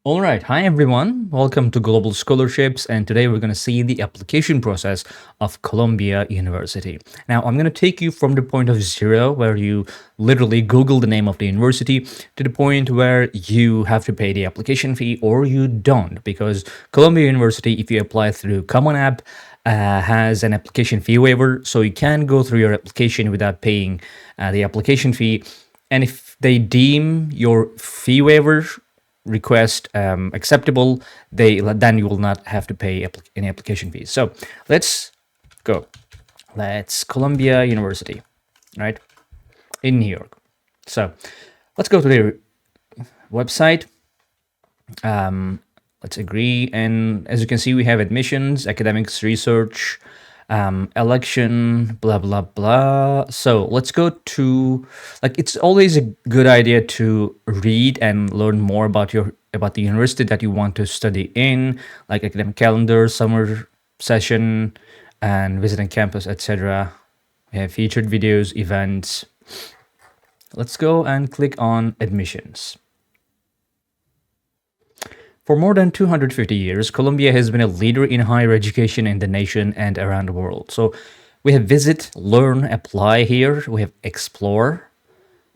All right, hi everyone. Welcome to Global Scholarships, and today we're going to see the application process of Columbia University. Now, I'm going to take you from the point of zero, where you literally Google the name of the university, to the point where you have to pay the application fee or you don't, because Columbia University, if you apply through CommonApp, has an application fee waiver, so you can go through your application without paying the application fee. And if they deem your fee waiver request acceptable, then you will not have to pay any application fees. So let's go. Let's Columbia University, right, in New York. So let's go to their website. Let's agree, and as you can see, we have admissions, academics, research, election, blah blah blah. So let's go to, like, it's always a good idea to read and learn more about the university that you want to study in, like academic calendar, summer session, and visiting campus, etc. We have featured videos, events. Let's go and click on admissions. For more than 250 years, Columbia has been a leader in higher education in the nation and around the world. So we have visit, learn, apply here. We have explore.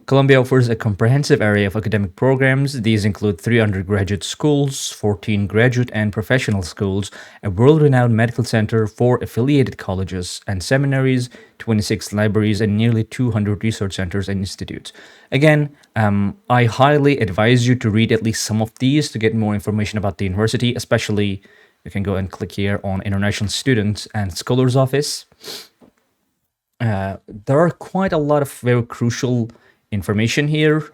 Columbia offers a comprehensive array of academic programs. These include 3 undergraduate schools, 14 graduate and professional schools, a world-renowned medical center, 4 affiliated colleges and seminaries, 26 libraries, and nearly 200 research centers and institutes. Again, I highly advise you to read at least some of these to get more information about the university, especially you can go and click here on International Students and Scholars Office. There are quite a lot of very crucial information here,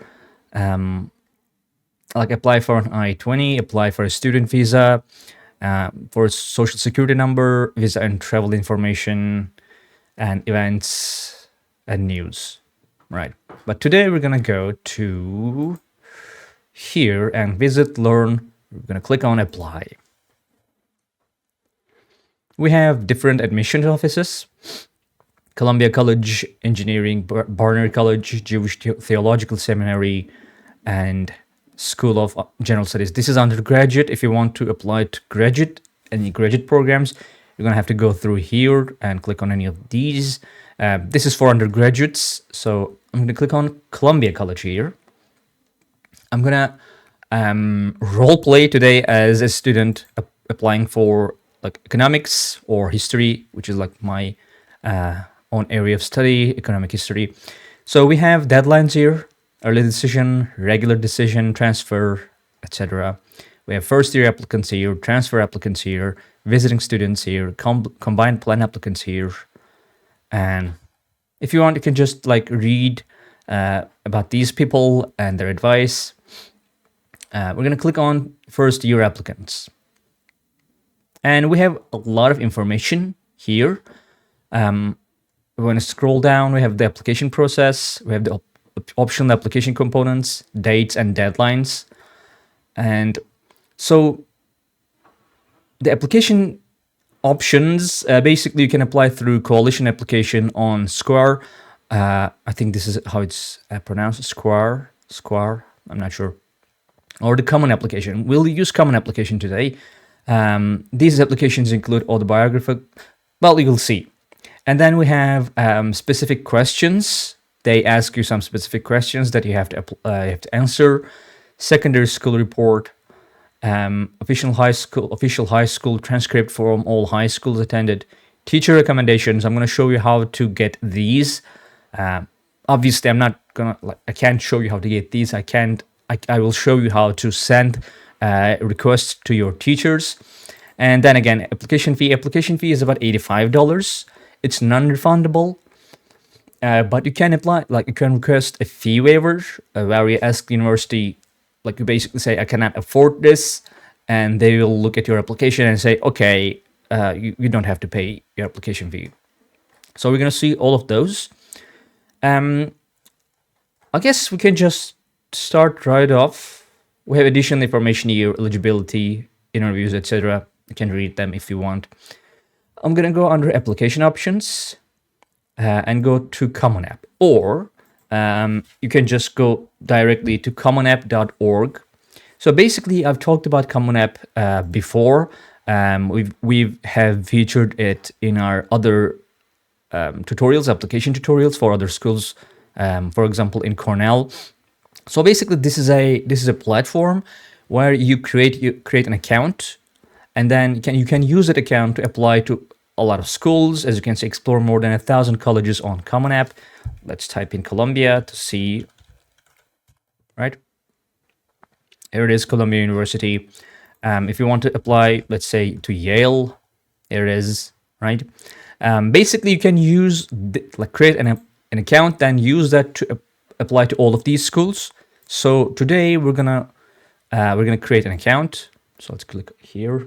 like apply for an I-20, apply for a student visa, for a social security number, visa and travel information, and events and news, right? But today we're gonna go to here and visit, learn. We're gonna click on apply. We have different admissions offices. Columbia College, Engineering, Barnard College, Jewish Theological Seminary, and School of General Studies. This is undergraduate. If you want to apply to any graduate programs, you're going to have to go through here and click on any of these. This is for undergraduates, so I'm going to click on Columbia College here. I'm going to role play today as a student applying for like economics or history, which is like my own area of study, economic history. So we have deadlines here: early decision, regular decision, transfer, etc. We have first year applicants here, transfer applicants here, visiting students here, combined plan applicants here. And if you want, you can just like read about these people and their advice. We're going to click on first year applicants. And we have a lot of information here. We're going to scroll down. We have the application process. We have the optional application components, dates and deadlines. And so the application options, basically you can apply through coalition application on Square. I think this is how it's pronounced, Square, I'm not sure. Or the common application. We'll use common application today. These applications include autobiographical, well, you will see. And then we have specific questions. They ask you some specific questions that you have to answer. Secondary school report, official high school transcript from all high schools attended, teacher recommendations. I'm going to show you how to get these. Obviously, I can't show you how to get these. I will show you how to send requests to your teachers. And then again, application fee. Application fee is about $85. It's non-refundable, but you can apply, like you can request a fee waiver where you ask the university, like you basically say, I cannot afford this, and they will look at your application and say, okay, you don't have to pay your application fee. So we're going to see all of those. I guess we can just start right off. We have additional information here, eligibility, interviews, etc. You can read them if you want. I'm going to go under application options and go to CommonApp, or you can just go directly to commonapp.org. So basically, I've talked about Common App before. We have featured it in our other tutorials, application tutorials for other schools. For example, in Cornell. So basically, this is a platform where you create an account, and then you can use that account to apply to a lot of schools. As you can see, explore more than 1,000 colleges on Common App. Let's type in Columbia to see. Right. Here it is, Columbia University. If you want to apply, let's say, to Yale, here it is, right? Basically, you can use create an account, then use that to apply to all of these schools. So today we're gonna create an account. So let's click here.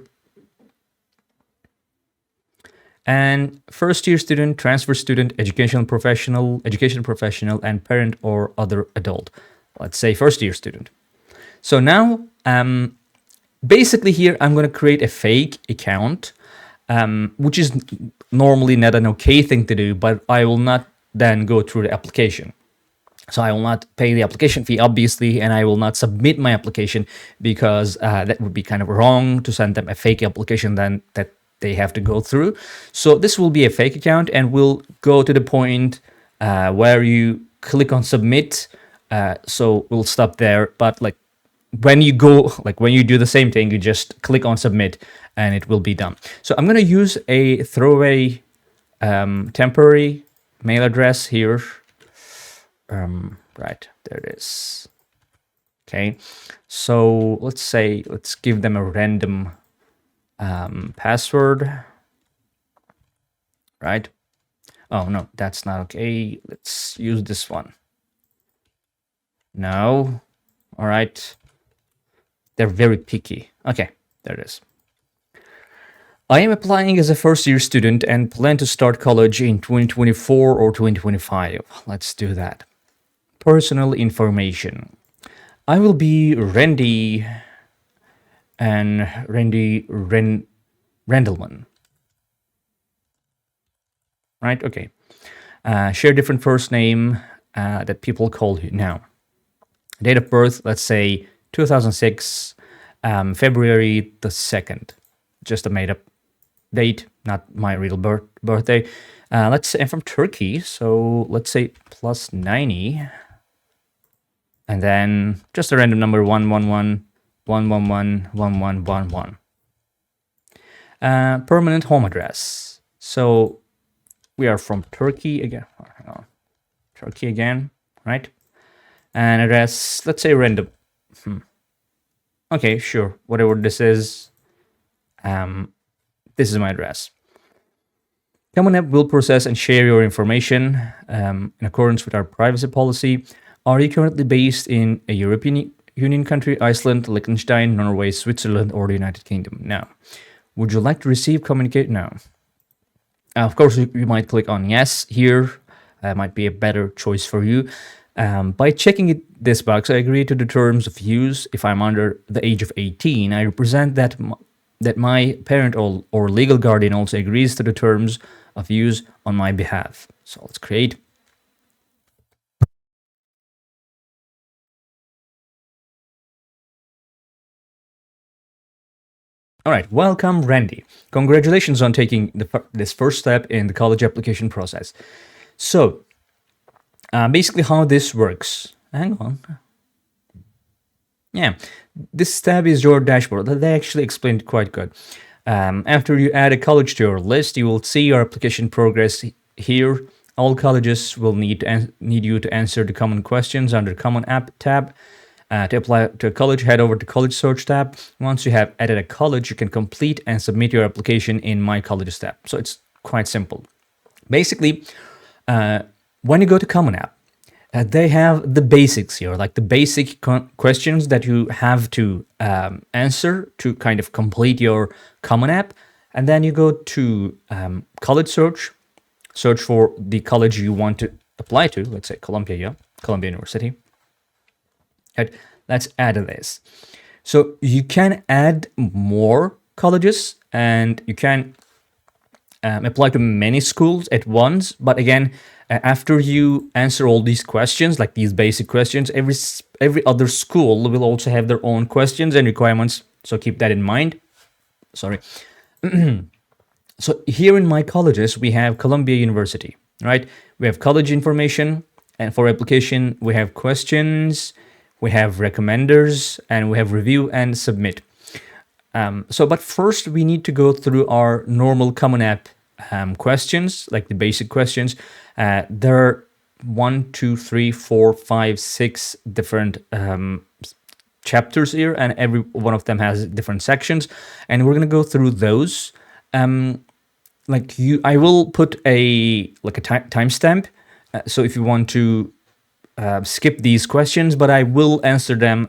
And first year student, transfer student, education professional, and parent or other adult. Let's say first year student. So now, basically here, I'm going to create a fake account, which is normally not an okay thing to do, but I will not then go through the application. So I will not pay the application fee, obviously, and I will not submit my application because that would be kind of wrong to send them a fake application then that they have to go through. So this will be a fake account, and we'll go to the point where you click on submit. So we'll stop there, but when you do the same thing, you just click on submit and it will be done. So I'm going to use a throwaway temporary mail address here. Right, there it is. Okay, so let's give them a random password. Right. Oh, no, that's not okay. Let's use this one. No. All right. They're very picky. Okay, there it is. I am applying as a first-year student and plan to start college in 2024 or 2025. Let's do that. Personal information. I will be Randy Rendelman. Right? Okay. Share different first name that people call you now. Date of birth, let's say 2006, February the 2nd. Just a made-up date, not my real birthday. Let's say I'm from Turkey, so let's say plus 90. And then just a random number, 111, 111, 1111. Permanent home address. So we are from Turkey again. Hang on. Turkey again, right? And address, let's say random. Okay, sure. Whatever this is, this is my address. CommonApp will process and share your information in accordance with our privacy policy. Are you currently based in a European Union country, Iceland, Liechtenstein, Norway, Switzerland, or the United Kingdom? No. Would you like to receive communicate? No. Of course, you might click on yes here. Might be a better choice for you. By checking this box, I agree to the terms of use. If I'm under the age of 18, I represent that my parent or legal guardian also agrees to the terms of use on my behalf. So let's create. All right, welcome, Randy. Congratulations on taking this first step in the college application process. So, basically how this works. Hang on. Yeah, this tab is your dashboard. They actually explained quite good. After you add a college to your list, you will see your application progress here. All colleges will need you to answer the common questions under Common App tab. To apply to a college, head over to College Search tab. Once you have added a college, you can complete and submit your application in My Colleges tab. So it's quite simple. Basically, when you go to Common App, they have the basics here, like the basic questions that you have to answer to kind of complete your Common App. And then you go to College Search, search for the college you want to apply to, let's say Columbia University. Right, let's add this. So you can add more colleges and you can apply to many schools at once. But again, After you answer all these questions, like these basic questions, every other school will also have their own questions and requirements. So keep that in mind. Sorry. So here in my colleges, we have Columbia University, right? We have college information, and for application, we have questions, we have recommenders, and we have review and submit. But first, we need to go through our normal Common App questions, like the basic questions. There are 1, 2, 3, 4, 5, 6 different chapters here, and every one of them has different sections, and we're gonna go through those. I will put a timestamp, so if you want to skip these questions, but I will answer them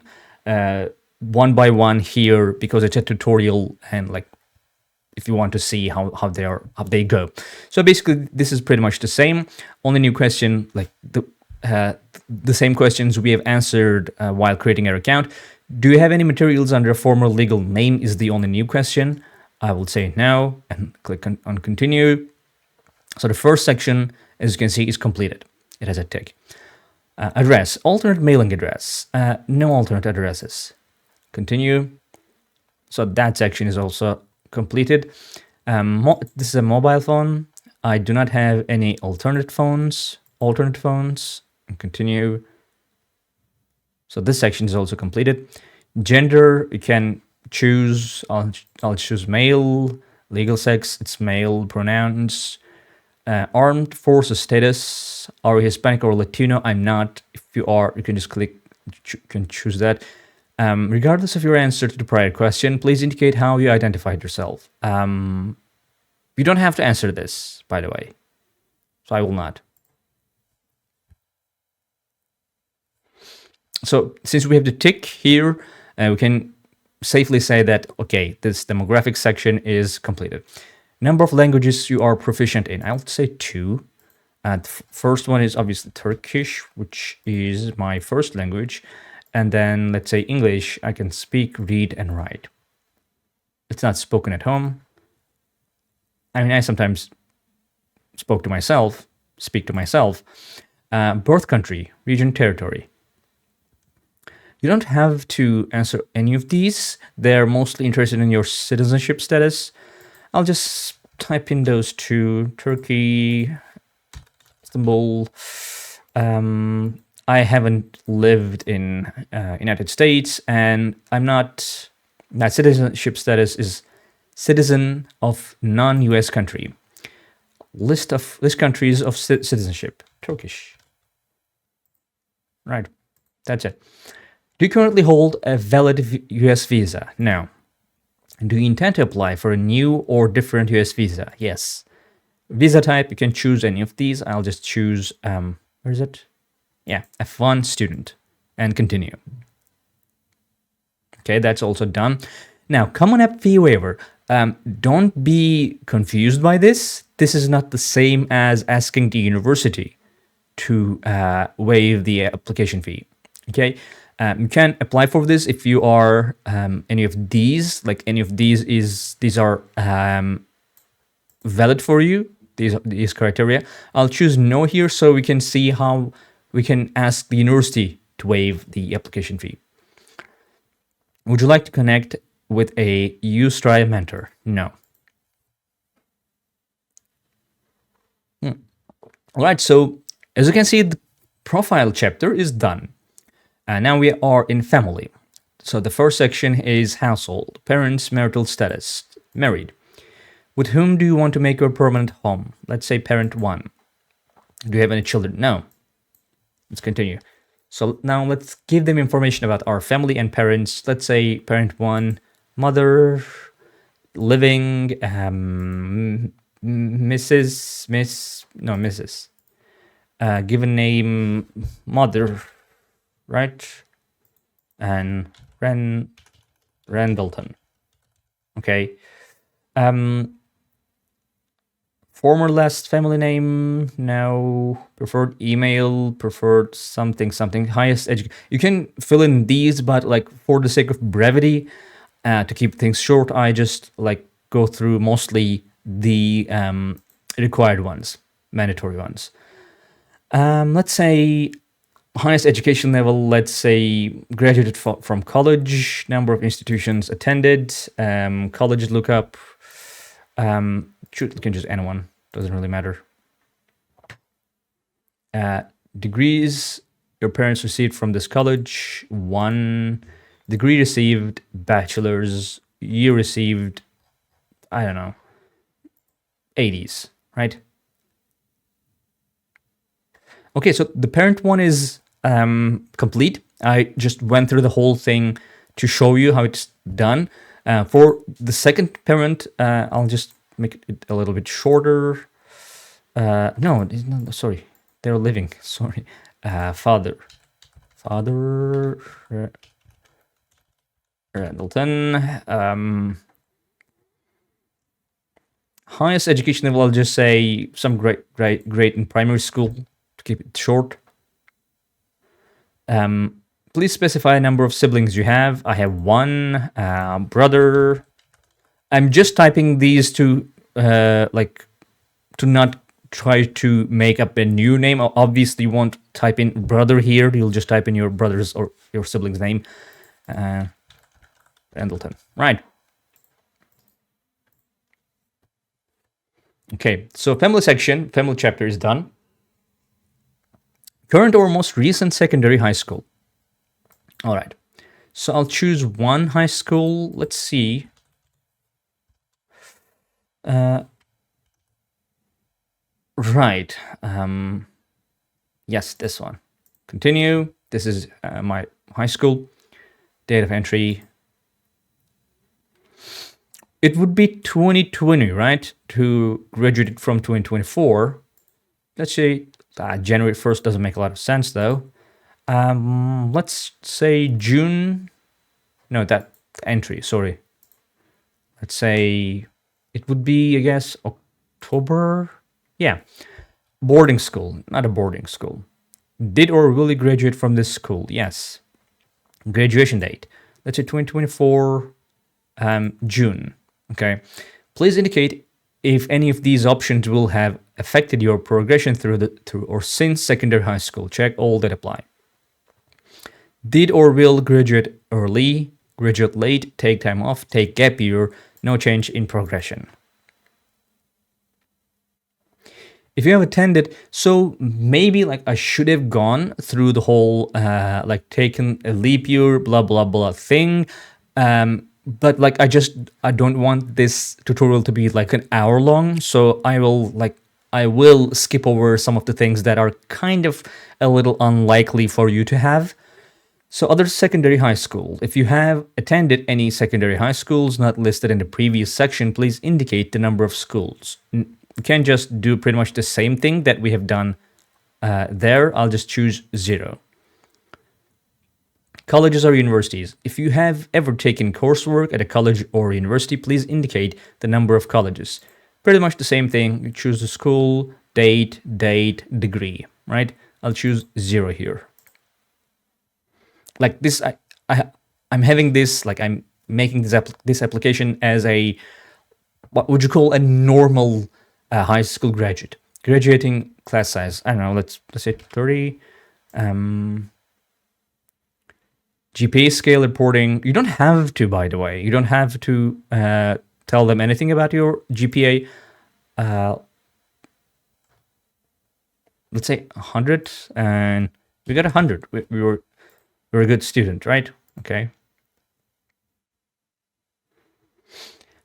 one by one here because it's a tutorial, and like if you want to see how they go. So basically, this is pretty much the same. Only new question, like the same questions we have answered while creating our account. Do you have any materials under a formal legal name is the only new question. I will say no and click on continue. So the first section, as you can see, is completed. It has a tick. Address, alternate mailing address. No alternate addresses. Continue. So that section is also completed. This is a mobile phone. I do not have any alternate phones. And continue. So this section is also completed. Gender, you can choose. I'll choose male. Legal sex, it's male. Pronouns. Armed forces status. Are you Hispanic or Latino? I'm not. If you are, you can just click. You can choose that. Regardless of your answer to the prior question, please indicate how you identified yourself. You don't have to answer this, by the way. So I will not. So since we have the tick here, we can safely say that, okay, this demographic section is completed. Number of languages you are proficient in. I'll say 2. The first one is obviously Turkish, which is my first language. And then let's say English, I can speak, read, and write. It's not spoken at home. I mean, I sometimes speak to myself. Birth country, region, territory. You don't have to answer any of these. They're mostly interested in your citizenship status. I'll just type in those 2, Turkey, Istanbul. I haven't lived in United States, and I'm not. That citizenship status is citizen of non-U.S. country. List countries of citizenship. Turkish. Right. That's it. Do you currently hold a valid U.S. visa? No. Do you intend to apply for a new or different U.S. visa? Yes. Visa type, you can choose any of these. I'll just choose, where is it? Yeah, F1 student, and continue. Okay, that's also done. Now, Common App fee waiver. Don't be confused by this. This is not the same as asking the university to waive the application fee. Okay, you can apply for this if you are any of these. Like any of these are valid for you. These criteria. I'll choose no here so we can see how we can ask the university to waive the application fee. Would you like to connect with a Strive mentor? No. All right, so as you can see, the profile chapter is done. Now we are in family. So the first section is household, parents, marital status, married. With whom do you want to make your permanent home? Let's say parent 1. Do you have any children? No. Let's continue. So now let's give them information about our family and parents. Let's say parent 1, mother, living, Mrs. Given name, mother, right? And Randleton. Okay. Former last family name, now preferred email, preferred something, highest education. You can fill in these, but like for the sake of brevity, to keep things short, I just like go through mostly the required ones, mandatory ones. Let's say highest education level, let's say graduated from college, number of institutions attended, college lookup. You can just anyone, doesn't really matter. Degrees your parents received from this college: 1 degree received, bachelor's, year received, I don't know, 80s, right? Okay, so the parent one is complete. I just went through the whole thing to show you how it's done. For the second parent, I'll just make it a little bit shorter. No, sorry, they're living. Sorry, father Randleton. Highest education level, I'll just say some great in primary school to keep it short. Please specify a number of siblings you have. I have 1 brother. I'm just typing these to to not try to make up a new name. Obviously, you won't type in brother here. You'll just type in your brother's or your sibling's name. Pendleton. Right. Okay, so family section, family chapter is done. Current or most recent secondary high school. All right. So I'll choose 1 high school. Let's see. Right. Yes, this one. Continue. This is my high school. Date of entry. It would be 2020, right? To graduate from 2024. Let's say January 1st doesn't make a lot of sense, though. Let's say June. No, that entry, sorry. Let's say it would be, I guess, October. Yeah. Boarding school, not a boarding school. Did or will you graduate from this school? Yes. Graduation date. Let's say 2024, June. Okay. Please indicate if any of these options will have affected your progression through or since secondary high school. Check all that apply. Did or will graduate early, graduate late, take time off, take gap year, no change in progression. If you have attended, so maybe like I should have gone through the whole like taken a leap year, blah blah blah thing. But like I don't want this tutorial to be like an hour long, so I will skip over some of the things that are kind of a little unlikely for you to have. So other secondary high school. If you have attended any secondary high schools not listed in the previous section, please indicate the number of schools. We can just do pretty much the same thing that we have done there. I'll just choose 0. Colleges or universities. If you have ever taken coursework at a college or university, please indicate the number of colleges. Pretty much the same thing. You choose the school, date, degree, right? I'll choose 0 here. Like this, I'm having this, like I'm making this application as a, what would you call a normal high school graduate. Graduating class size, I don't know, let's say 30. GPA scale reporting, you don't have to, by the way. You don't have to tell them anything about your GPA. Let's say 100, and we got 100. We're a good student, right? Okay.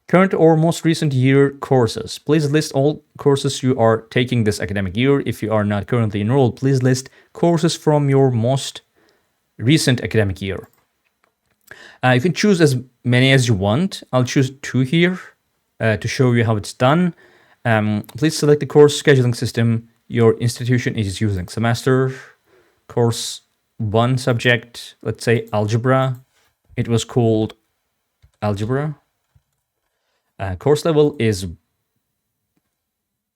Current or most recent year courses. Please list all courses you are taking this academic year. If you are not currently enrolled, please list courses from your most recent academic year. You can choose as many as you want. I'll choose 2 here to show you how it's done. Please select the course scheduling system your institution is using. Semester, course 1 subject, let's say algebra. It was called algebra. Course level is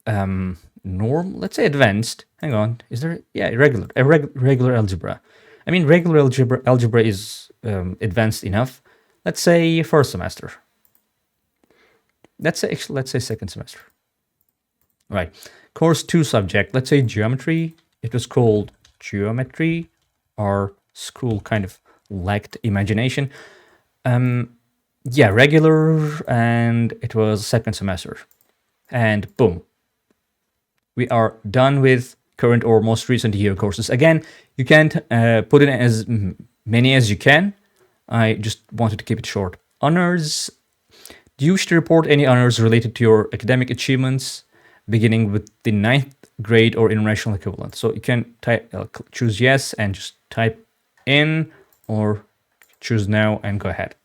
norm, let's say advanced. Hang on, is there? Yeah, regular algebra. I mean, regular algebra is advanced enough. Let's say first semester. Let's say second semester. Right. Course 2 subject. Let's say geometry. It was called geometry. Our school kind of lacked imagination. Yeah, regular, and it was second semester. And boom, we are done with current or most recent year courses. Again, you can't put in as many as you can. I just wanted to keep it short. Honors. Do you wish to report any honors related to your academic achievements, beginning with the ninth grade or international equivalent? So you can choose yes and just type in, or choose no and go ahead.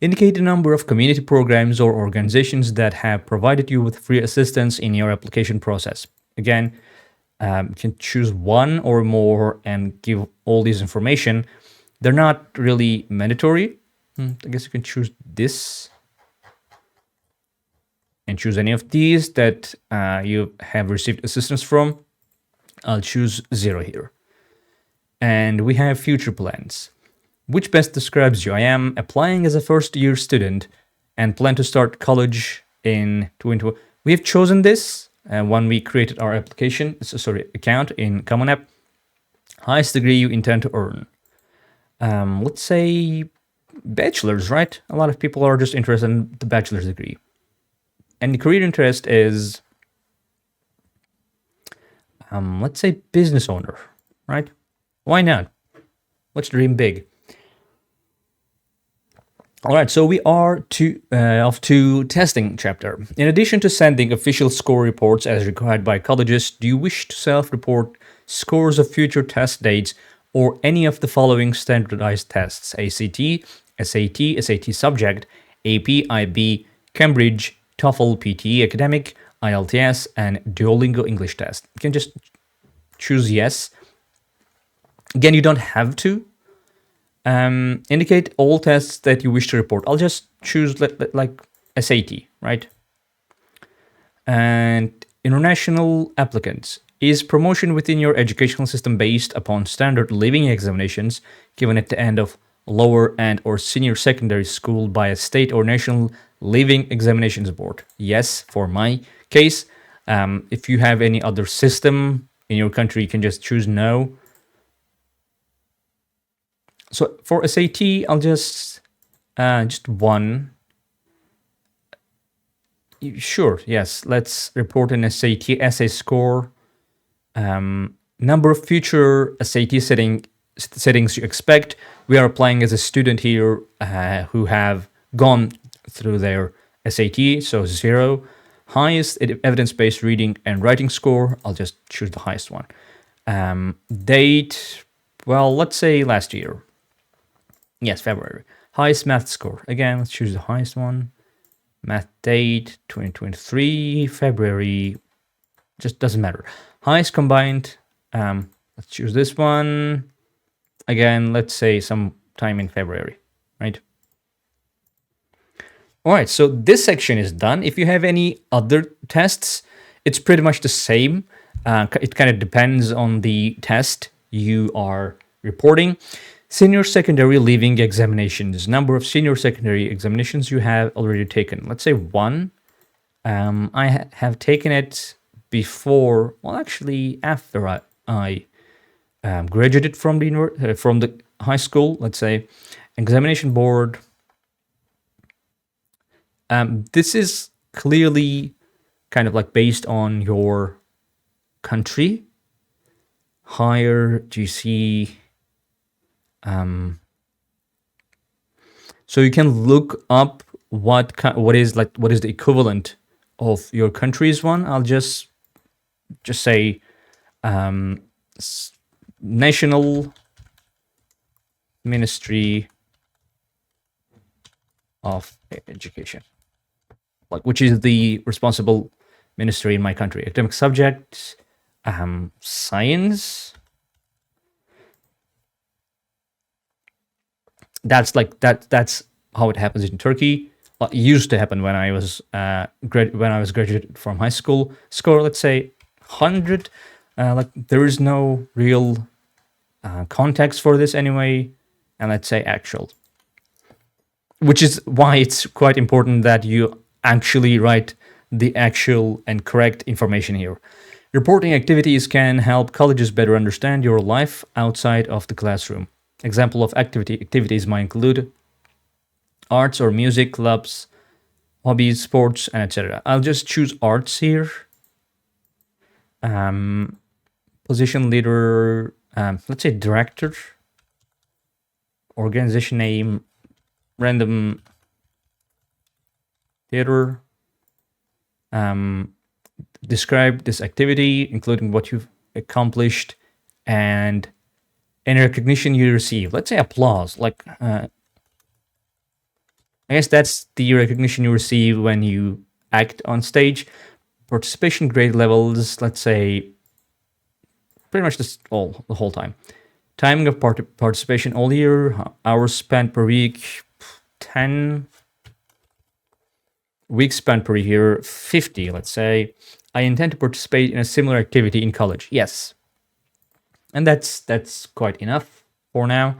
Indicate the number of community programs or organizations that have provided you with free assistance in your application process. Again, you can choose one or more and give all this information. They're not really mandatory. I guess you can choose this and choose any of these that you have received assistance from. I'll choose 0 here. And we have future plans. Which best describes you? I am applying as a first-year student and plan to start college in 2020. We have chosen this when we created our account in CommonApp. Highest degree you intend to earn. Let's say bachelor's, right? A lot of people are just interested in the bachelor's degree. And the career interest is, let's say business owner, right? Why not? Let's dream big. All right, so we are off to testing chapter. In addition to sending official score reports as required by colleges, do you wish to self-report scores of future test dates or any of the following standardized tests: ACT, SAT, SAT subject, AP, IB, Cambridge, TOEFL, PTE academic, IELTS, and Duolingo English test? You can just choose yes. Again, you don't have to. Indicate all tests that you wish to report. I'll just choose like SAT, right? And international applicants. Is promotion within your educational system based upon standard living examinations given at the end of lower and or senior secondary school by a state or national living examinations board? Yes, for my case. If you have any other system in your country, you can just choose no. So for SAT, I'll just one. Sure, yes. Let's report an SAT essay score. Number of future SAT settings you expect. We are applying as a student here who have gone through their SAT, so 0. Highest evidence-based reading and writing score. I'll just choose the highest one. Date, well, let's say last year. Yes, February. Highest math score. Again, let's choose the highest one. Math date, 2023, February. Just doesn't matter. Highest combined. Let's choose this one. Again, let's say sometime in February, right? All right, so this section is done. If you have any other tests, it's pretty much the same. It kind of depends on the test you are reporting. Senior secondary leaving examinations. Number of senior secondary examinations you have already taken. Let's say 1. I have taken it before, well, actually after I graduated from the high school. Let's say examination board. This is clearly kind of like based on your country. Higher GC. So you can look up what is the equivalent of your country's one. I'll just say National Ministry of Education, which is the responsible ministry in my country. Academic subjects, science. That's how it happens in Turkey. It used to happen when I was graduated from high school. Score, let's say 100. There is no real context for this anyway, and let's say actual. Which is why it's quite important that you actually write the actual and correct information here. Reporting activities can help colleges better understand your life outside of the classroom. Example of activities might include arts or music clubs, hobbies, sports, and etc. I'll just choose arts here. Position leader, let's say director. Organization name, random theater. Describe this activity, including what you've accomplished and any recognition you receive. Let's say applause. Like, I guess that's the recognition you receive when you act on stage. Participation grade levels, let's say, pretty much the whole time. Timing of participation all year, hours spent per week, 10. Weeks spent per year, 50, let's say. I intend to participate in a similar activity in college. Yes. And that's quite enough for now.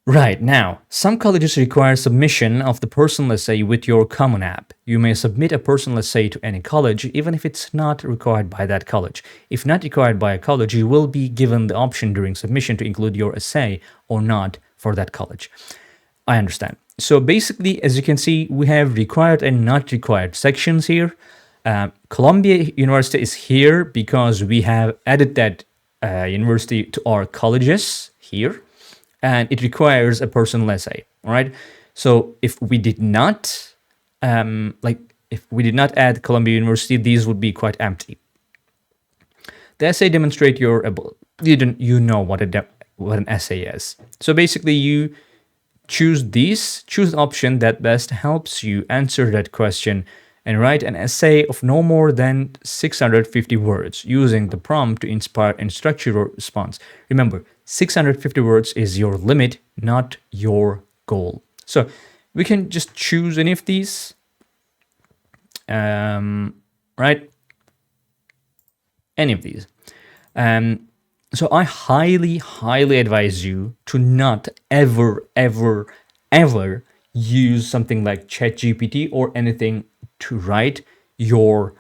Right, now, some colleges require submission of the personal essay with your Common App. You may submit a personal essay to any college, even if it's not required by that college. If not required by a college, you will be given the option during submission to include your essay or not for that college. I understand. So basically, as you can see, we have required and not required sections here. Columbia University is here because we have added that university to our colleges here. And it requires a personal essay, all right? So if we did not, if we did not add Columbia University, these would be quite empty. The essay demonstrate your ability. You know what an essay is. So basically, you choose the option that best helps you answer that question and write an essay of no more than 650 words using the prompt to inspire and structure your response. Remember, 650 words is your limit, not your goal. So we can just choose any of these, right? Any of these. So I highly, highly advise you to not ever, ever, ever use something like ChatGPT or anything to write your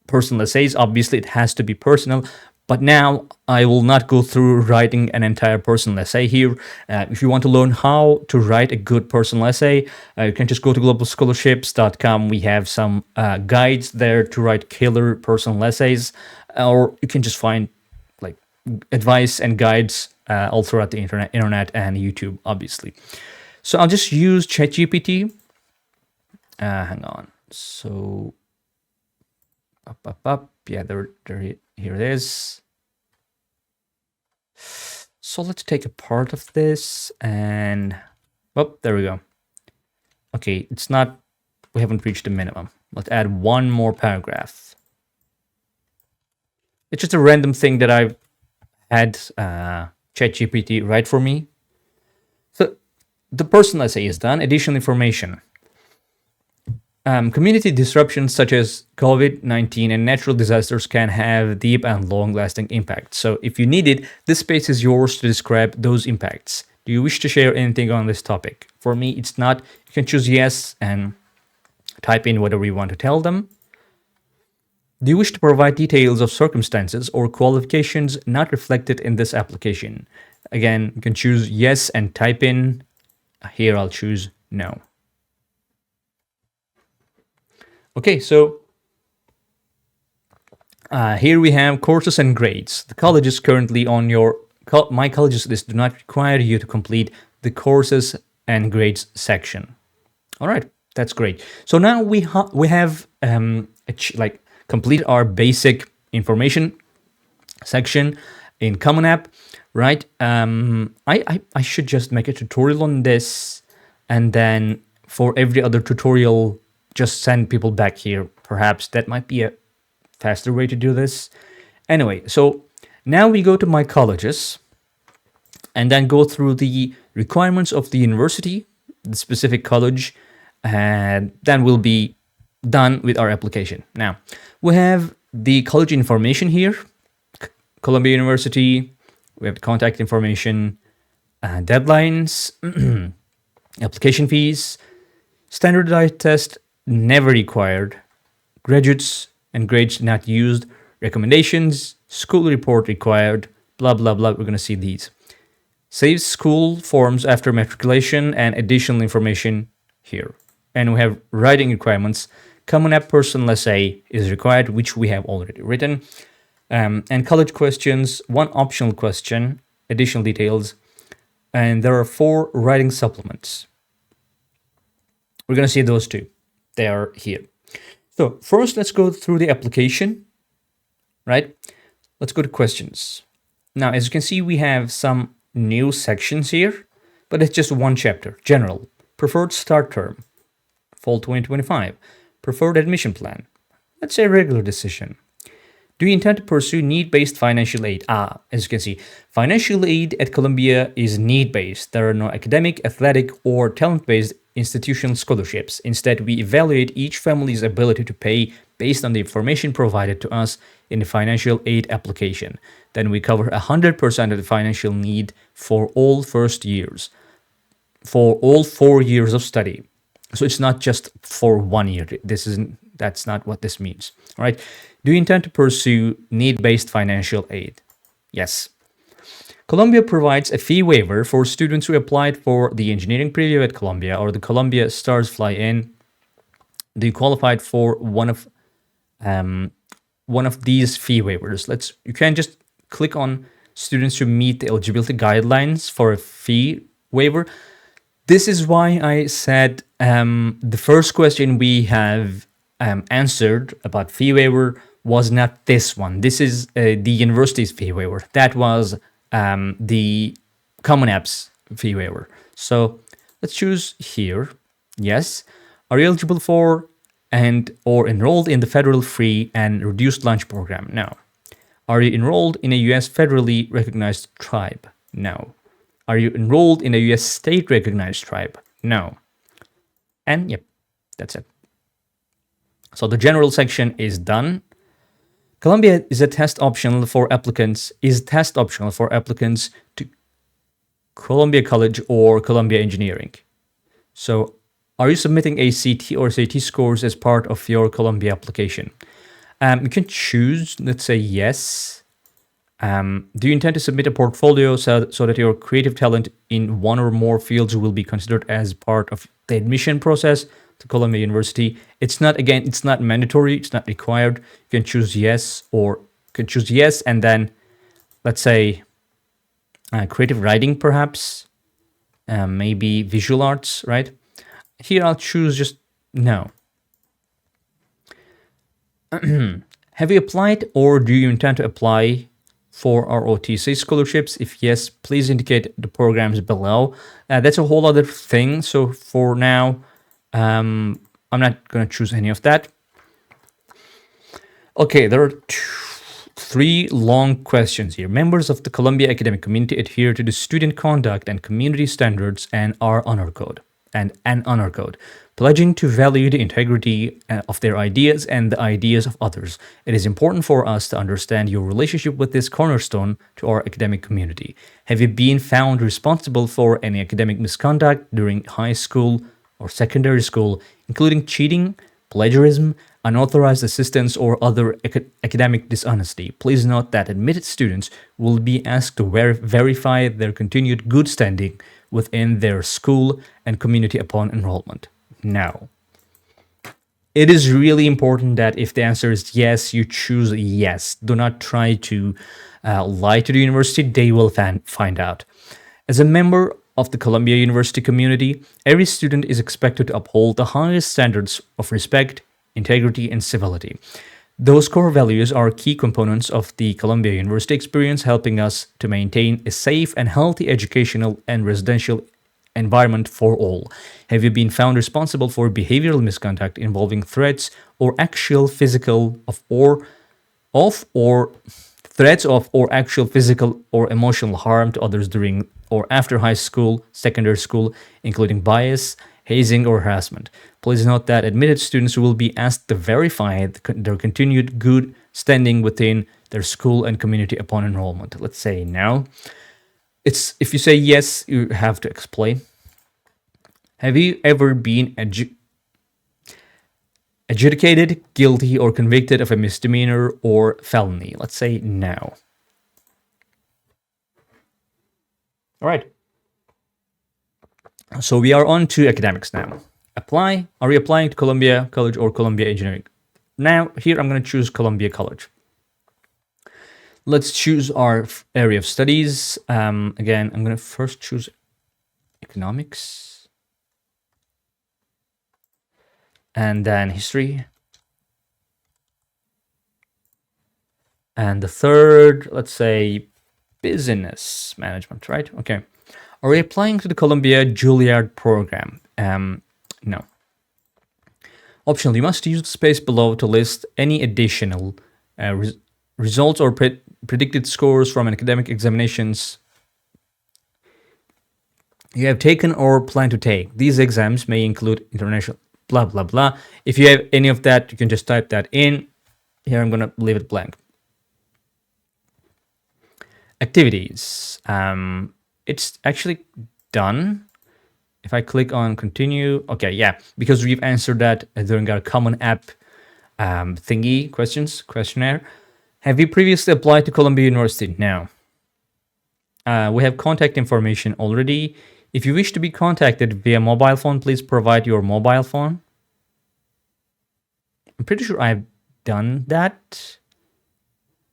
personal essays. Obviously, it has to be personal. But now I will not go through writing an entire personal essay here. If you want to learn how to write a good personal essay, you can just go to globalscholarships.com. We have some guides there to write killer personal essays, or you can just find like advice and guides all throughout the internet and YouTube, obviously. So I'll just use ChatGPT. Hang on. So up. Yeah, here it is. So let's take a part of this and, oh, there we go. Okay, we haven't reached the minimum. Let's add one more paragraph. It's just a random thing that I've had ChatGPT write for me. So the personal essay is done. Additional information. Community disruptions such as COVID-19 and natural disasters can have deep and long-lasting impacts. So if you need it, this space is yours to describe those impacts. Do you wish to share anything on this topic? For me, it's not. You can choose yes and type in whatever you want to tell them. Do you wish to provide details of circumstances or qualifications not reflected in this application? Again, you can choose yes and type in. Here I'll choose no. Okay, so here we have courses and grades. The colleges currently on your My Colleges list do not require you to complete the courses and grades section. All right, that's great. So now we have complete our basic information section in Common App, right? I should just make a tutorial on this, and then for every other tutorial, just send people back here. Perhaps that might be a faster way to do this. Anyway, so now we go to My Colleges and then go through the requirements of the university, the specific college, and then we'll be done with our application. Now, we have the college information here, Columbia University, we have the contact information, deadlines, application fees, standardized test, never required, graduates and grades not used, recommendations, school report required, blah, blah, blah. We're going to see these. Save school forms after matriculation and additional information here. And we have writing requirements. Common App personal essay is required, which we have already written. And college questions, one optional question, additional details. And there are 4 writing supplements. We're going to see those 2. They are here. So first, let's go through the application, right? Let's go to questions. Now, as you can see, we have some new sections here, but it's just one chapter. General, preferred start term, fall 2025, preferred admission plan. Let's say regular decision. Do you intend to pursue need-based financial aid? As you can see, financial aid at Columbia is need-based. There are no academic, athletic, or talent-based institutional scholarships. Instead, we evaluate each family's ability to pay based on the information provided to us in the financial aid application. Then we cover 100% of the financial need for all first years, for all 4 years of study. So it's not just for 1 year. That's not what this means. All right. Do you intend to pursue need-based financial aid? Yes. Columbia provides a fee waiver for students who applied for the engineering preview at Columbia or the Columbia Stars Fly-In. Do you qualified for one of these fee waivers? You can just click on students who meet the eligibility guidelines for a fee waiver. This is why I said the first question we have answered about fee waiver was not this one. This is the university's fee waiver. That was the Common App's fee waiver. So let's choose here. Yes. Are you eligible for and or enrolled in the federal free and reduced lunch program? No. Are you enrolled in a U.S. federally recognized tribe? No. Are you enrolled in a U.S. state recognized tribe? No. And yep, that's it. So the general section is done. Columbia is test optional for applicants to Columbia College or Columbia Engineering. So are you submitting ACT or SAT scores as part of your Columbia application? You can choose, let's say yes. Do you intend to submit a portfolio so that your creative talent in one or more fields will be considered as part of the admission process to Columbia University? It's not mandatory. It's not required. You can choose yes, or you can choose yes, and then let's say creative writing, perhaps, maybe visual arts, right? Here I'll choose just no. Have you applied or do you intend to apply for our OTC scholarships? If yes, please indicate the programs below. That's a whole other thing. So for now, I'm not going to choose any of that. Okay, there are 3 long questions here. Members of the Columbia academic community adhere to the student conduct and community standards and our honor code. And an honor code, pledging to value the integrity of their ideas and the ideas of others. It is important for us to understand your relationship with this cornerstone to our academic community. Have you been found responsible for any academic misconduct during high school or secondary school, including cheating, plagiarism, unauthorized assistance, or other academic dishonesty? Please note that admitted students will be asked to verify their continued good standing within their school and community upon enrollment. Now, it is really important that if the answer is yes, you choose yes. Do not try to lie to the university. They will find out. As a member of the Columbia University community, every student is expected to uphold the highest standards of respect, integrity, and civility. Those core values are key components of the Columbia University experience, helping us to maintain a safe and healthy educational and residential environment for all. Have you been found responsible for behavioral misconduct involving threats or actual physical or actual physical or emotional harm to others during or after high school, secondary school, including bias, hazing, or harassment? Please note that admitted students will be asked to verify their continued good standing within their school and community upon enrollment. Let's say no. If you say yes, you have to explain. Have you ever been Adjudicated, guilty, or convicted of a misdemeanor or felony. Let's say no. All right. So we are on to academics now. Apply. Are you applying to Columbia College or Columbia Engineering? Now, here I'm going to choose Columbia College. Let's choose our area of studies. Again, I'm going to first choose economics. And then history. And the third, let's say, business management, right? Okay. Are we applying to the Columbia Juilliard program? No. Optional, you must use the space below to list any additional results or predicted scores from academic examinations you have taken or plan to take. These exams may include international blah, blah, blah. If you have any of that, you can just type that in. Here, I'm going to leave it blank. Activities. It's actually done. If I click on continue, okay, yeah, because we've answered that during our common app questionnaire. Have you previously applied to Columbia University? No. We have contact information already. If you wish to be contacted via mobile phone, please provide your mobile phone. I'm pretty sure I've done that.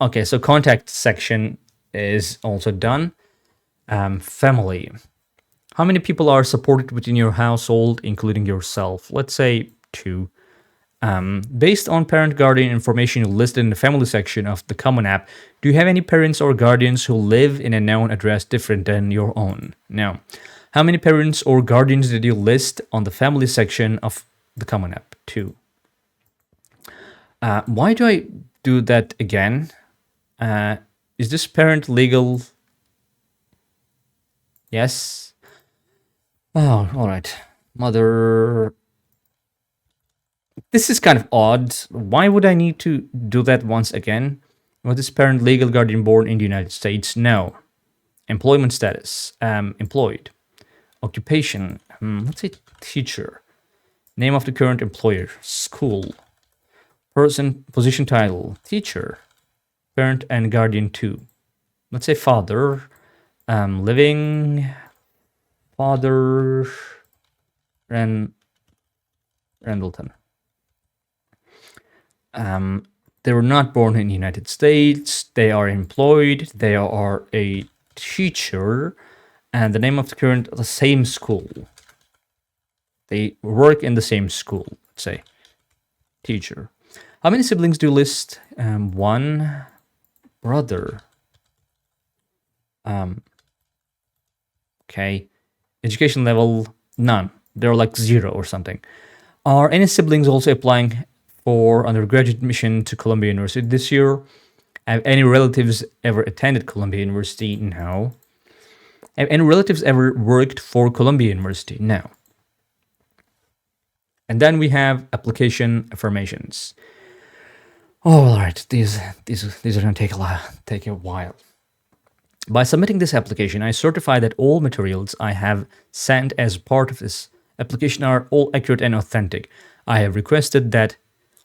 Okay, so contact section is also done. Family. How many people are supported within your household, including yourself? Let's say 2. Based on parent guardian information listed in the family section of the Common App, do you have any parents or guardians who live in a known address different than your own? No. How many parents or guardians did you list on the family section of the Common App? 2. Why do I do that again? Is this parent legal? Yes. Oh, all right. Mother. This is kind of odd. Why would I need to do that once again? Was this parent legal guardian born in the United States? No. Employment status. Employed. Occupation. Let's say teacher. Name of the current employer. School. Position title. Teacher. Parent and guardian 2. Let's say father. Living. Father. Rendleton. They were not born in the United States. They are employed. They are a teacher. And the name of the same school. They work in the same school, let's say. Teacher. How many siblings do you list? 1 brother. Okay. Education level, none. They're like 0 or something. Are any siblings also applying for undergraduate admission to Columbia University this year? Have any relatives ever attended Columbia University? No. Have any relatives ever worked for Columbia University? No. And then we have application affirmations. Oh, all right. These are going to take a while. By submitting this application, I certify that all materials I have sent as part of this application are all accurate and authentic. I have requested that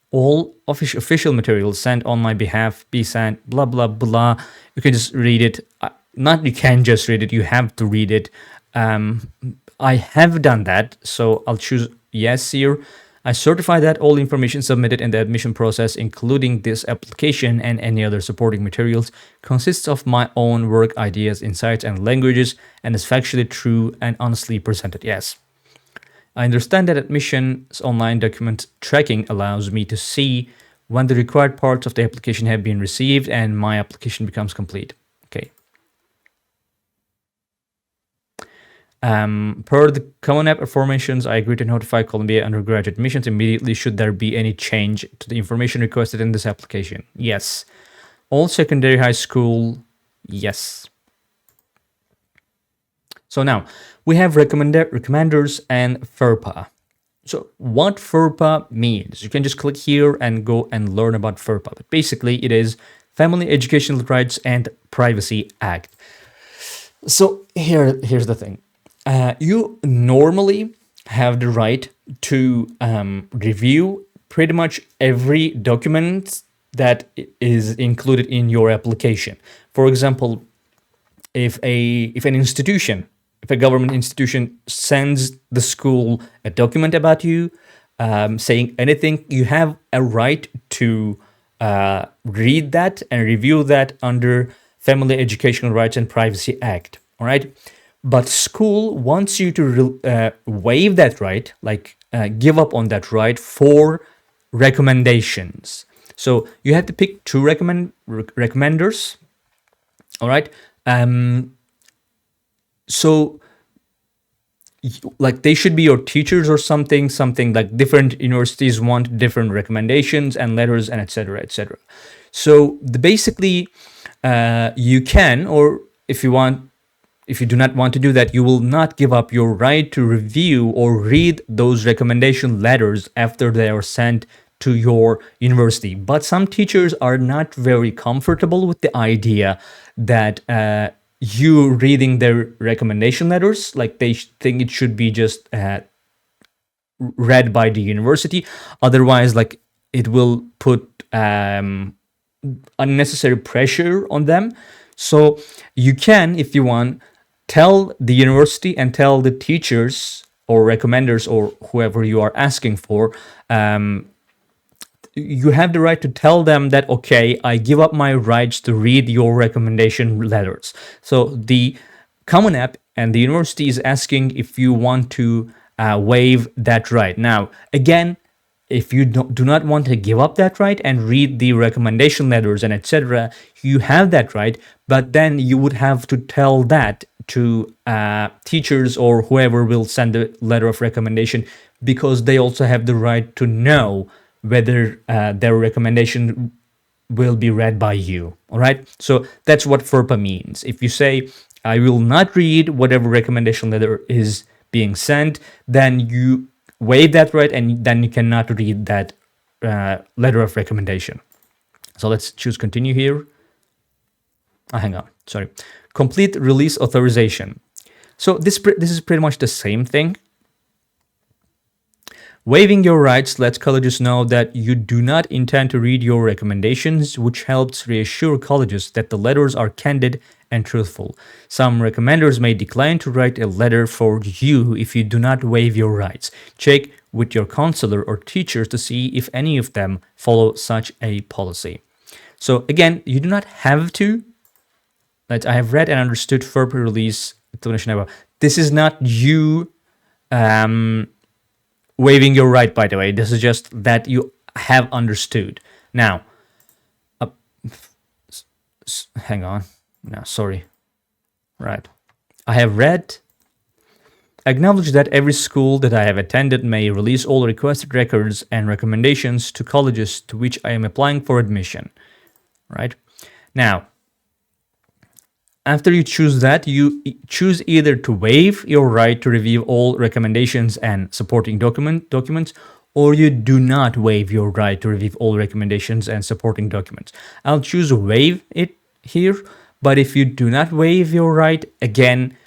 all official materials sent on my behalf be sent, blah, blah, blah. You can just read it. You can just read it. You have to read it. I have done that, so I'll choose yes here. I certify that all information submitted in the admission process, including this application and any other supporting materials, consists of my own work, ideas, insights, and languages, and is factually true and honestly presented. Yes. I understand that admissions online document tracking allows me to see when the required parts of the application have been received and my application becomes complete. Okay. Per the CommonApp affirmations, I agree to notify Columbia undergraduate admissions immediately should there be any change to the information requested in this application. Yes. All secondary high school, yes. So now, we have recommenders and FERPA. So what FERPA means, you can just click here and go and learn about FERPA. But basically, it is Family Educational Rights and Privacy Act. So here's the thing. You normally have the right to review pretty much every document that is included in your application. For example, if a government institution sends the school a document about you, saying anything, you have a right to read that and review that under Family Educational Rights and Privacy Act. All right, but school wants you to waive that right, like give up on that right for recommendations. So you have to pick two recommenders. All right. So like they should be your teachers or something like different universities want different recommendations and letters and etc etc. So basically you can, or if you do not want to do that, you will not give up your right to review or read those recommendation letters after they are sent to your university. But some teachers are not very comfortable with the idea that you reading their recommendation letters, like they think it should be just read by the university. Otherwise, like it will put unnecessary pressure on them. So you can, if you want, tell the university and tell the teachers or recommenders or whoever you are asking for, you have the right to tell them that, okay, I give up my rights to read your recommendation letters. So the Common App and the university is asking if you want to waive that right. Now, again, if you do not want to give up that right and read the recommendation letters and etc., you have that right, but then you would have to tell that to teachers or whoever will send the letter of recommendation, because they also have the right to know whether their recommendation will be read by you. All right. So that's what FERPA means. If you say, I will not read whatever recommendation letter is being sent, then you waive that right, and then you cannot read that letter of recommendation. So let's choose continue here. Hang on, sorry. Complete release authorization. So this is pretty much the same thing. Waiving your rights lets colleges know that you do not intend to read your recommendations, which helps reassure colleges that the letters are candid and truthful. Some recommenders may decline to write a letter for you if you do not waive your rights. Check with your counselor or teachers to see if any of them follow such a policy. So again, you do not have to. I have read and understood FERPA release. This is not you waiving your right, by the way. This is just that you have understood. Now, hang on. No, sorry. Right. I have read, acknowledge that every school that I have attended may release all requested records and recommendations to colleges to which I am applying for admission. Right. Now, after you choose that, you choose either to waive your right to review all recommendations and supporting documents, or you do not waive your right to review all recommendations and supporting documents. I'll choose waive it here, but if you do not waive your right, again,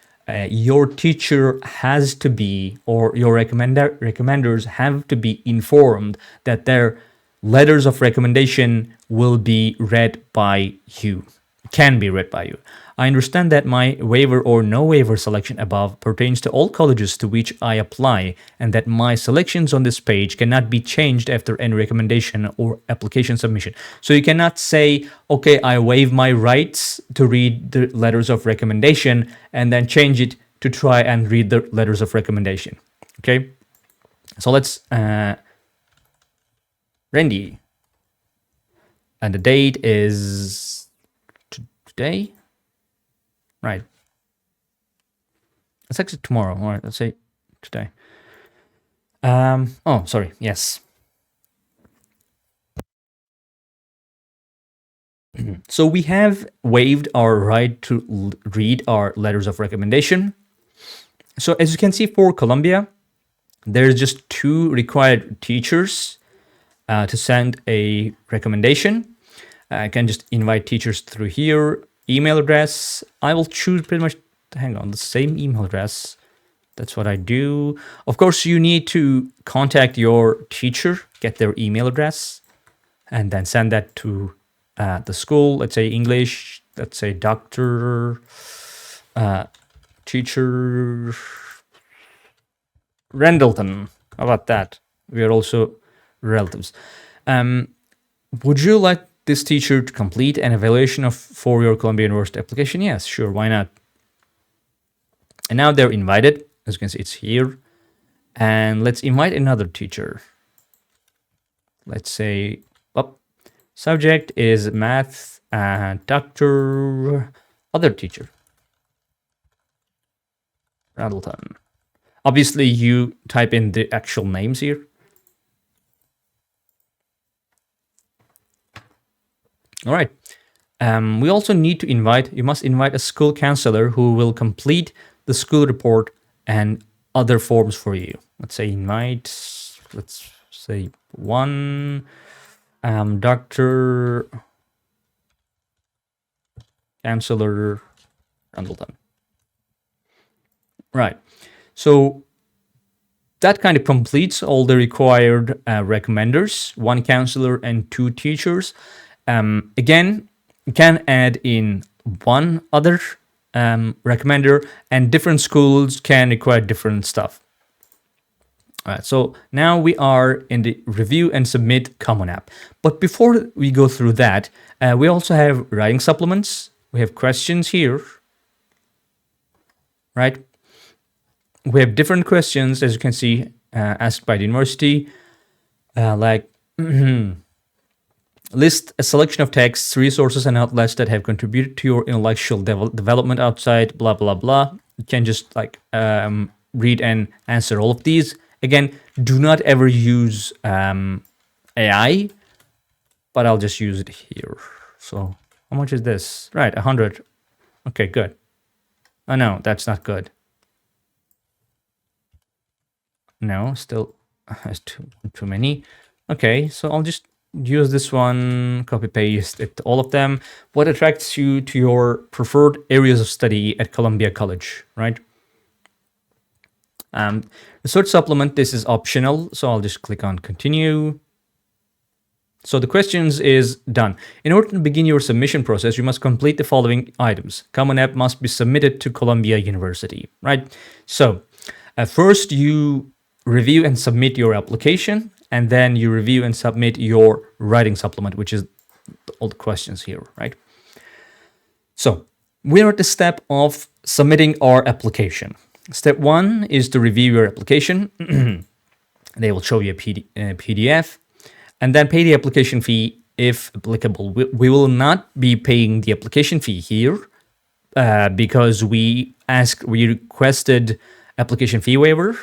your teacher has to be, or your recommenders have to be informed that their letters of recommendation will be read by you, can be read by you. I understand that my waiver or no waiver selection above pertains to all colleges to which I apply, and that my selections on this page cannot be changed after any recommendation or application submission. So you cannot say, okay, I waive my rights to read the letters of recommendation and then change it to try and read the letters of recommendation. Okay, so let's Randy, and the date is today. Right. It's actually tomorrow. All right, let's say today. Oh, sorry. Yes. So we have waived our right to read our letters of recommendation. So as you can see, for Colombia, there's just 2 required teachers to send a recommendation. I can just invite teachers through here. Email address, I will choose pretty much, hang on, the same email address. That's what I do. Of course, you need to contact your teacher, get their email address, and then send that to the school. Let's say English. Let's say Dr. Teacher Rendleton. How about that? We are also relatives. Would you like this teacher to complete an evaluation for your Columbia University application? Yes, sure. Why not? And now they're invited. As you can see, it's here. And let's invite another teacher. Let's say, subject is math, Dr. Other teacher. Rattleton. Obviously, you type in the actual names here. All right. We also need to you must invite a school counselor who will complete the school report and other forms for you. Let's say let's say one, Dr. Counselor Randleton. Right. So that kind of completes all the required recommenders, one counselor and two teachers. Again, you can add in one other recommender, and different schools can require different stuff. All right, so now we are in the review and submit CommonApp. But before we go through that, we also have writing supplements. We have questions here, right? We have different questions, as you can see, asked by the university, like list a selection of texts, resources, and outlets that have contributed to your intellectual development outside, blah, blah, blah. You can just read and answer all of these. Again, do not ever use AI, but I'll just use it here. So how much is this? Right, 100. Okay, good. Oh, no, that's not good. No, still has too many. Okay, so I'll just use this one, copy paste it to all of them. What attracts you to your preferred areas of study at Columbia College, right? Research supplement, this is optional, so I'll just click on continue. So the questions is done. In order to begin your submission process, you must complete the following items. CommonApp must be submitted to Columbia University, right? So first you review and submit your application, and then you review and submit your writing supplement, which is all the questions here, right? So we're at the step of submitting our application. Step one is to review your application. They will show you a PDF, and then pay the application fee if applicable. We will not be paying the application fee here because we requested application fee waiver.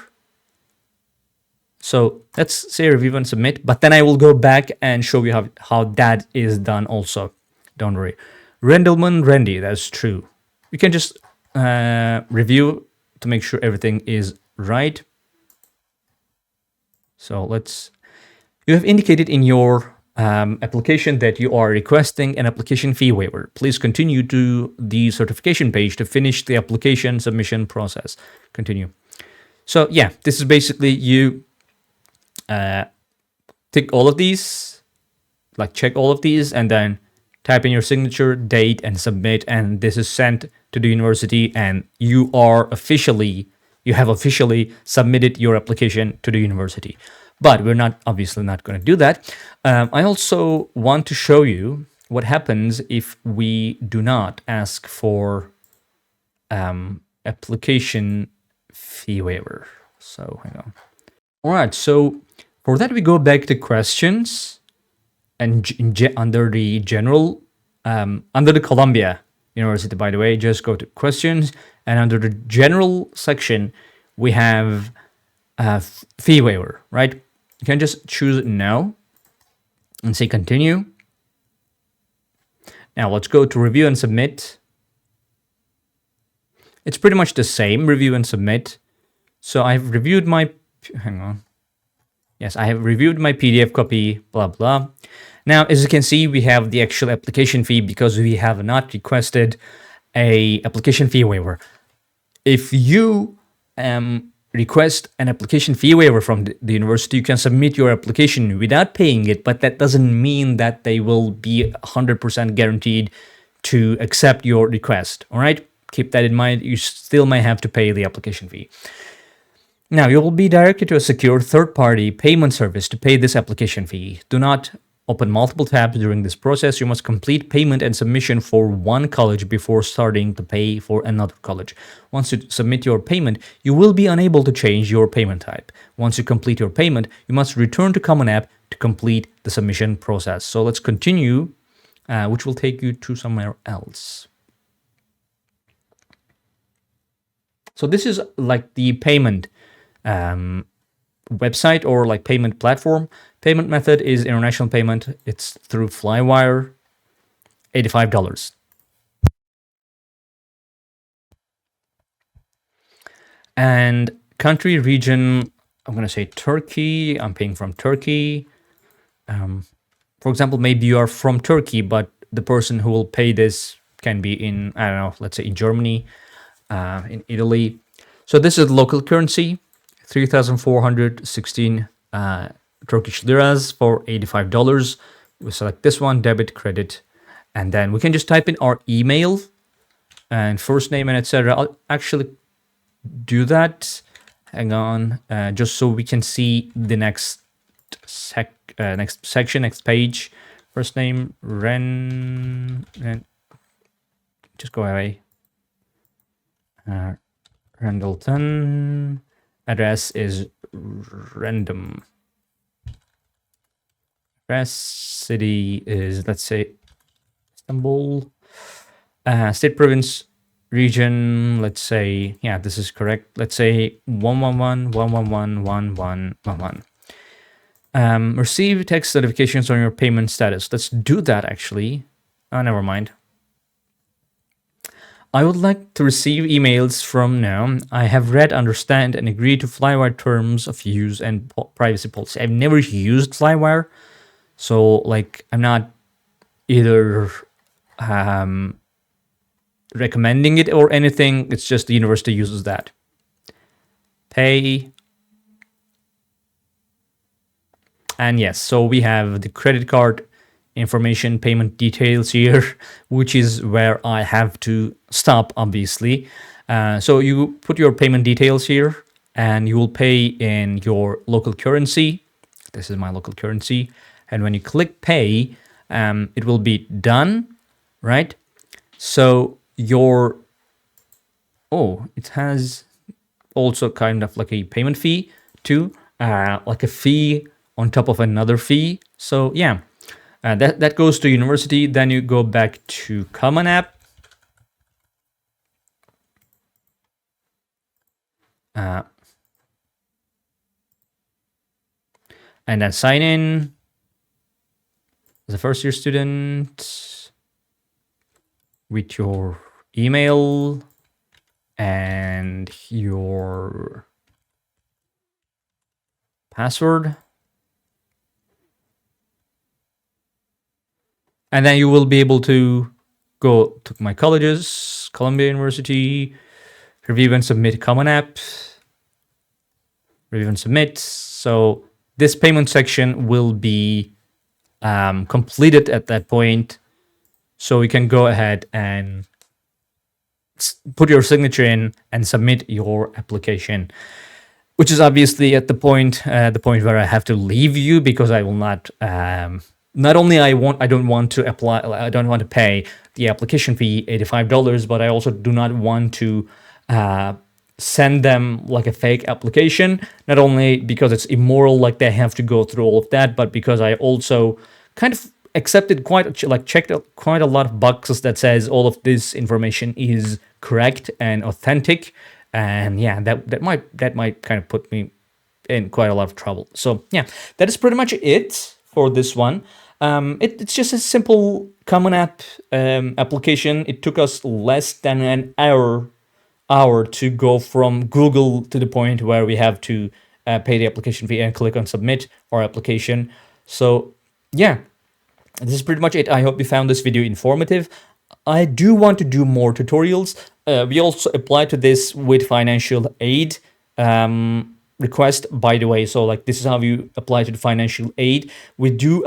So let's say review and submit, but then I will go back and show you how that is done also. Don't worry. Randy, that's true. You can just review to make sure everything is right. So you have indicated in your application that you are requesting an application fee waiver. Please continue to the certification page to finish the application submission process. Continue. So yeah, this is basically you tick all of these, check all of these, and then type in your signature, date, and submit, and this is sent to the university, and you have officially submitted your application to the university. But we're obviously not going to do that. I also want to show you what happens if we do not ask for application fee waiver. So hang on. All right, so for that we go back to questions, and under the general, under the Columbia University, by the way, just go to questions, and under the general section, we have fee waiver, right? You can just choose no and say continue. Now let's go to review and submit. It's pretty much the same, review and submit. So I've reviewed my, I have reviewed my PDF copy, blah, blah. Now, as you can see, we have the actual application fee because we have not requested a application fee waiver. If you request an application fee waiver from the university. You can submit your application without paying it, but that doesn't mean that they will be 100% guaranteed to accept your request. All right, keep that in mind. You still may have to pay the application fee. Now, you will be directed to a secure third-party payment service to pay this application fee. Do not open multiple tabs during this process. You must complete payment and submission for one college before starting to pay for another college. Once you submit your payment, you will be unable to change your payment type. Once you complete your payment, you must return to Common App to complete the submission process. So let's continue, which will take you to somewhere else. So this is like the payment website or like payment platform. Payment method is international payment. It's through Flywire, $85. And country, region, I'm going to say Turkey. I'm paying from Turkey. For example, maybe you are from Turkey, but the person who will pay this can be in, I don't know, let's say in Germany, in Italy. So this is local currency, 3,416 Turkish liras for $85. We select this one, debit, credit, and then we can just type in our email and first name and etc. I'll actually do that. Hang on, just so we can see the next section, next page. First name, Ren, and just go away. Rendleton. Address is random. Address, city is, let's say, Istanbul. State, province, region, let's say, yeah, this is correct. Let's say 111.111.111.111. Receive text notifications on your payment status. Let's do that actually. Oh, never mind. I would like to receive emails from now. I have read, understand, and agree to Flywire terms of use and privacy policy. I've never used Flywire, so like I'm not either recommending it or anything. It's just the university uses that. Pay. And yes, so we have the credit card information, payment details here, which is where I have to stop, obviously. So you put your payment details here and you will pay in your local currency. This is my local currency. And when you click pay, it will be done, right? So it has also kind of like a payment fee too, like a fee on top of another fee. So yeah. That goes to university. Then you go back to Common App. And then sign in as a first-year student with your email and your password. And then you will be able to go to my colleges, Columbia University, review and submit Common App, review and submit. So this payment section will be completed at that point. So you can go ahead and put your signature in and submit your application, which is obviously at the point where I have to leave you because I will not. Not only I don't want to apply, I don't want to pay the application fee, $85, but I also do not want to send them like a fake application. Not only because it's immoral, like they have to go through all of that, but because I also kind of accepted checked quite a lot of boxes that says all of this information is correct and authentic, and yeah, that might kind of put me in quite a lot of trouble. So yeah, that is pretty much it for this one. It's just a simple Common App application. It took us less than an hour to go from Google to the point where we have to pay the application fee and click on submit our application. So yeah, this is pretty much it. I hope you found this video informative. I do want to do more tutorials. we also apply to this with financial aid request, by the way. So like this is how you apply to the financial aid. We do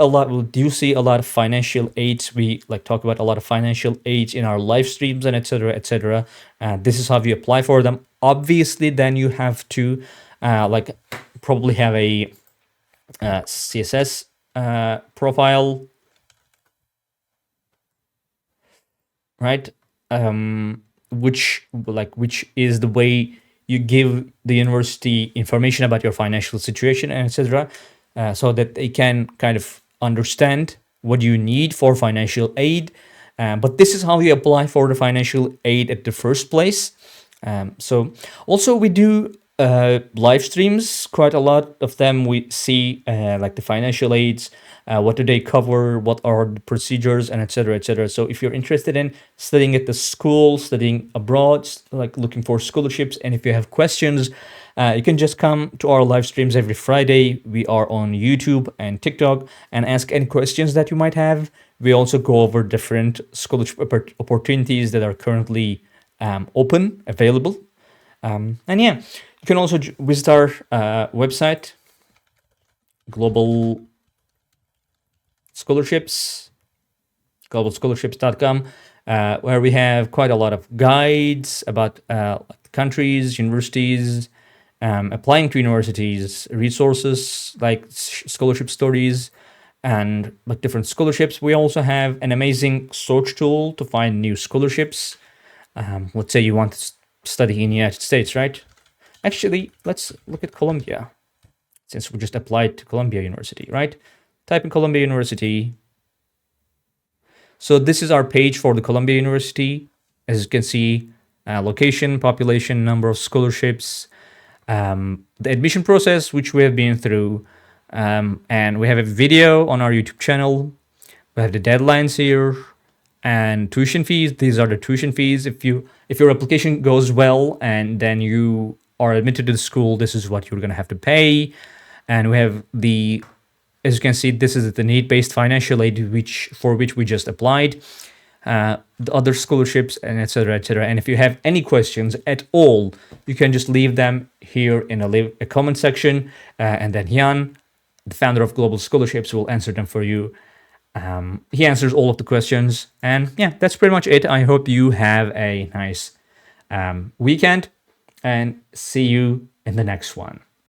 see a lot of financial aids. We like talk about a lot of financial aids in our live streams and etc etc. This is how you apply for them. Obviously then you have to like probably have a CSS profile, right? Which is the way you give the university information about your financial situation and etc., so that they can kind of understand what you need for financial aid. But this is how you apply for the financial aid at the first place. So also we do live streams, quite a lot of them. We see like the financial aids, what do they cover, what are the procedures, and etc etc. So if you're interested in studying at the school, studying abroad, like looking for scholarships, and if you have questions, you can just come to our live streams every Friday. We are on YouTube and TikTok, and ask any questions that you might have. We also go over different scholarship opportunities that are currently open, available. And yeah, you can also visit our website, Global Scholarships, globalscholarships.com, where we have quite a lot of guides about countries, universities, applying to universities, resources like scholarship stories, and like different scholarships. We also have an amazing search tool to find new scholarships. Let's say you want to study in the United States, right? Actually, let's look at Columbia, since we just applied to Columbia University, right? Type in Columbia University. So this is our page for the Columbia University. As you can see, location, population, number of scholarships, the admission process, which we have been through, and we have a video on our YouTube channel. We have the deadlines here, and tuition fees. These are the tuition fees. If your application goes well and then you are admitted to the school, this is what you're gonna have to pay. And we have the, as you can see, this is the need-based financial aid for which we just applied, the other scholarships, and etc etc. And if you have any questions at all, you can just leave them here in a comment section, and then Jan, the founder of Global Scholarships, will answer them for you. He answers all of the questions, and yeah, that's pretty much it. I hope you have a nice weekend, and see you in the next one.